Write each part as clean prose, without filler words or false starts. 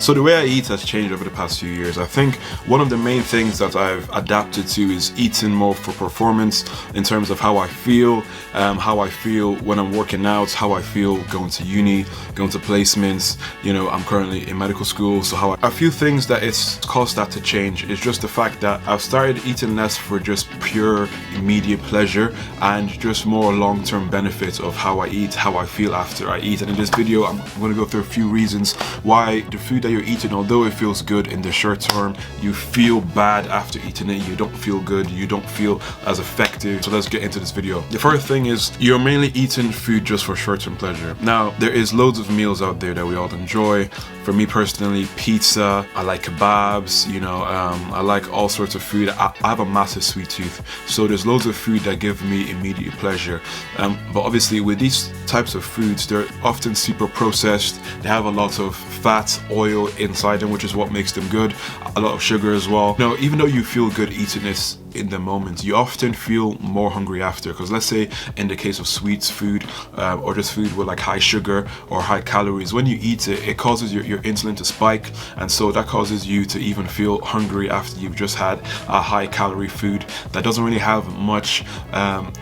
So the way I eat has changed over the past few years. I think one of the main things that I've adapted to is eating more for performance in terms of how I feel when I'm working out, how I feel going to uni, going to placements. You know, I'm currently in medical school, so a few things that it's caused that to change is just the fact that I've started eating less for just pure immediate pleasure and just more long-term benefits of how I eat, how I feel after I eat. And in this video, I'm going to go through a few reasons why the food that you're eating, although it feels good in the short term, you feel bad after eating it. You don't feel good, you don't feel as effective. So let's get into this video. The first thing is you're mainly eating food just for short-term pleasure. Now, there is loads of meals out there that we all enjoy. For me personally, pizza, I like kebabs, you know, I like all sorts of food. I have a massive sweet tooth, so there's loads of food that give me immediate pleasure. But obviously with these types of foods, they're often super processed. They have a lot of fat, oil inside them, which is what makes them good. A lot of sugar as well. Now, even though you feel good eating this in the moment, you often feel more hungry after, because let's say in the case of sweets food or just food with like high sugar or high calories, when you eat it, it causes your insulin to spike, and so that causes you to even feel hungry after you've just had a high calorie food that doesn't really have much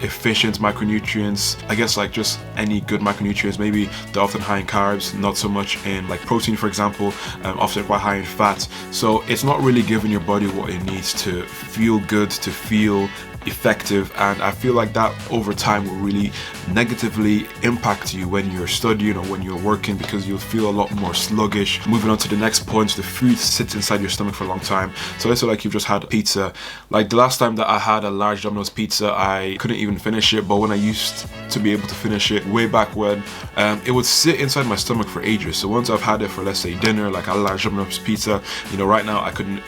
efficient micronutrients. I guess like just any good micronutrients, maybe they're often high in carbs, not so much in like protein, for example, often quite high in fat. So it's not really giving your body what it needs to feel good, to feel effective, and I feel like that over time will really negatively impact you when you're studying or when you're working, because you'll feel a lot more sluggish. Moving on to the next point, the food sits inside your stomach for a long time. So let's say like you've just had pizza. Like the last time that I had a large Domino's pizza, I couldn't even finish it, but when I used to be able to finish it way back when, it would sit inside my stomach for ages. So once I've had it for, let's say, dinner, like a large Domino's pizza, you know, right now I couldn't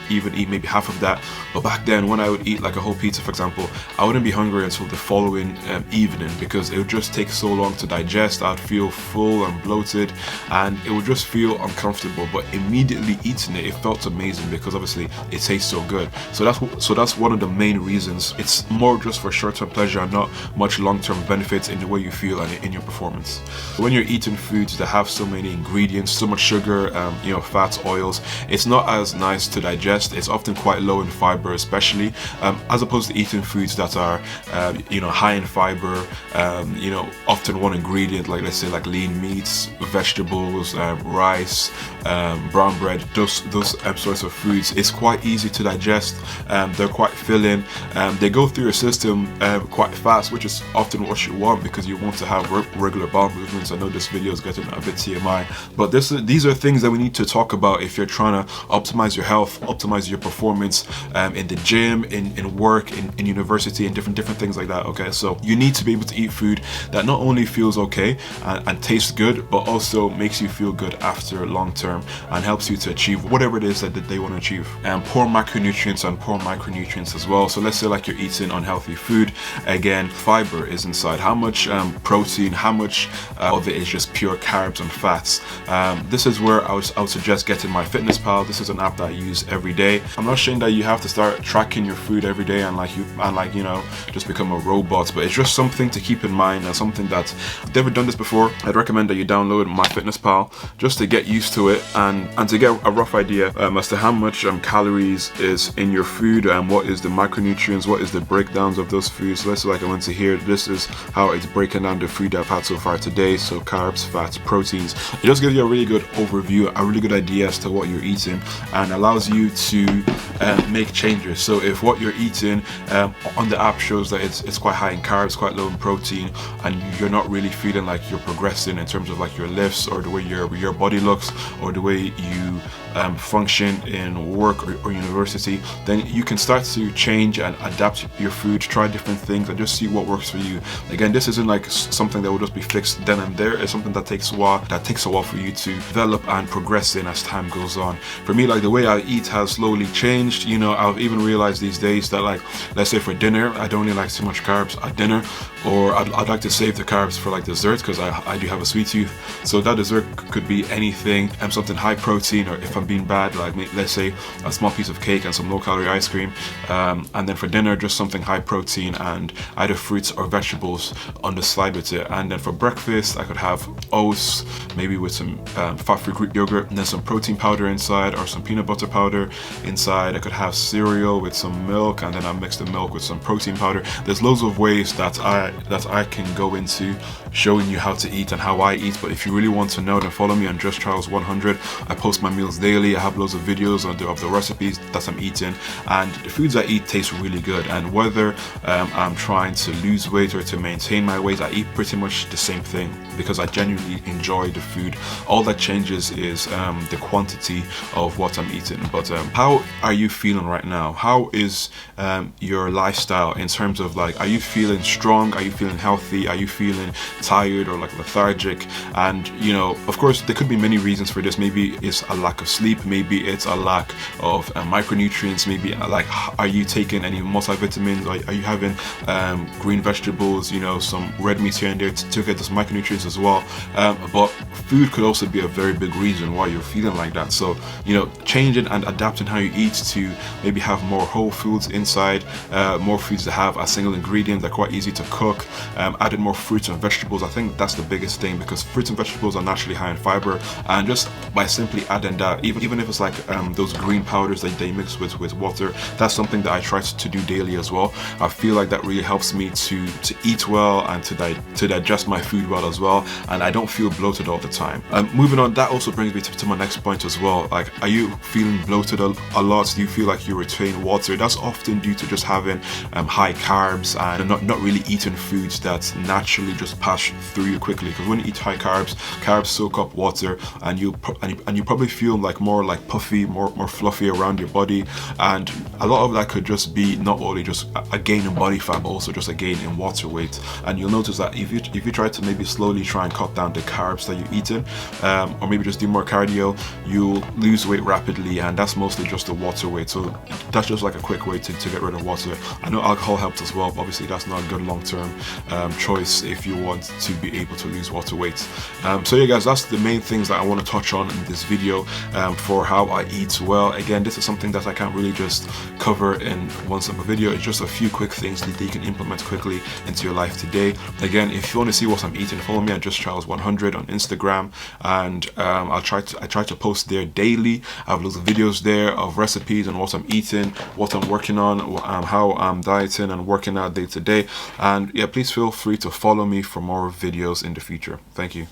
even eat maybe half of that. But back then, when I would eat like a whole pizza, for example, I wouldn't be hungry until the following evening, because it would just take so long to digest. I'd feel full and bloated, and it would just feel uncomfortable. But immediately eating it, it felt amazing, because obviously it tastes so good. So that's one of the main reasons. It's more just for short-term pleasure and not much long-term benefits in the way you feel and in your performance. When you're eating foods that have so many ingredients, so much sugar, you know, fats, oils, it's not as nice to digest. It's often quite low in fiber, especially as opposed to eating foods that are you know, high in fiber, you know, often one ingredient, like let's say like lean meats, vegetables, rice, brown bread, those sorts of foods. It's quite easy to digest. They're quite filling. They go through your system quite fast, which is often what you want, because you want to have regular bowel movements. I know this video is getting a bit TMI, but these are things that we need to talk about if you're trying to optimize your health, optimize your performance in the gym, in work, in university, and different things like that. Okay, so you need to be able to eat food that not only feels okay and tastes good, but also makes you feel good after long term and helps you to achieve whatever it is that they want to achieve. And poor micronutrients as well. So let's say like you're eating unhealthy food. Again, fiber is inside. How much protein, how much of it is just pure carbs and fats? This is where I would suggest getting MyFitnessPal. This is an app that I use every day. I'm not saying that you have to start tracking your food every day and you know, just become a robot, but it's just something to keep in mind, and something that if you've never done this before, I'd recommend that you download MyFitnessPal just to get used to it and to get a rough idea as to how much calories is in your food, and what is the micronutrients, what is the breakdowns of those foods. So let's say like I went to here, this is how it's breaking down the food I've had so far today. So carbs, fats, proteins. It just gives you a really good overview, a really good idea as to what you're eating, and allows you to make changes. So if what you're eating on the app shows that it's quite high in carbs, quite low in protein, and you're not really feeling like you're progressing in terms of like your lifts or the way your body looks or the way you function in work or university, then you can start to change and adapt your food, try different things, and just see what works for you. Again, this isn't like something that will just be fixed then and there. It's something that takes a while for you to develop and progress in as time goes on. For me, like the way I eat has slowly changed. You know, I've even realized these days that, like, let's say for dinner, I don't really like too much carbs at dinner, or I'd like to save the carbs for like dessert, because I do have a sweet tooth. So that dessert could be anything, something high protein, or if I'm being bad, like let's say a small piece of cake and some low calorie ice cream. And then for dinner, just something high protein and either fruits or vegetables on the side with it. And then for breakfast, I could have oats, maybe with some fat-free Greek yogurt, and then some protein powder inside, or some peanut butter powder inside. I could have cereal with some milk, and then I mix the milk with some protein powder. There's loads of ways that I can go into showing you how to eat and how I eat. But if you really want to know, then follow me on Just Charles 100. I post my meals daily. I have loads of videos of the recipes that I'm eating, and the foods I eat taste really good. And whether I'm trying to lose weight or to maintain my weight, I eat pretty much the same thing, because I genuinely enjoy the food. All that changes is the quantity of what I'm eating. But how are you feeling right now? How is your lifestyle in terms of, like, are you feeling strong? Are you feeling healthy? Are you feeling tired or like lethargic? And you know, of course, there could be many reasons for this. Maybe it's a lack of sleep, maybe it's a lack of micronutrients, maybe like, are you taking any multivitamins? Are you having green vegetables, you know, some red meat here and there to get those micronutrients as well? But food could also be a very big reason why you're feeling like that. So, you know, changing and adapting how you eat to maybe have more whole foods inside, more foods that have a single ingredient, they're quite easy to cook, adding more fruits and vegetables. I think that's the biggest thing, because fruits and vegetables are naturally high in fiber, and just by simply adding that, even if it's like those green powders that they mix with water, that's something that I try to do daily as well. I feel like that really helps me to eat well and to digest my food well as well, and I don't feel bloated all the time. Moving on, that also brings me to my next point as well. Like, are you feeling bloated a lot? Do you feel like you retain water? That's often due to just having high carbs and not really eating foods that naturally just pass through you quickly. Because when you eat high carbs soak up water, and you probably feel like more like puffy, more fluffy around your body. And a lot of that could just be not only just a gain in body fat, but also just a gain in water weight. And you'll notice that if you try to maybe slowly try and cut down the carbs that you're eating, or maybe just do more cardio, you'll lose weight rapidly, and that's mostly just the water weight. So that's just like a quick way to get rid of water. I know alcohol helps as well, but obviously that's not a good long-term choice if you want to be able to lose water weight. So yeah guys, that's the main things that I want to touch on in this video for how I eat well. Again, this is something that I can't really just cover in one simple video. It's just a few quick things that you can implement quickly into your life today. Again, if you want to see what I'm eating, follow me at Just Charles 100 on Instagram, and I try to post there daily. I have loads of videos there of recipes and what I'm eating, what I'm working on, how I'm dieting and working out day to day. And yeah, please feel free to follow me for more videos in the future. Thank you.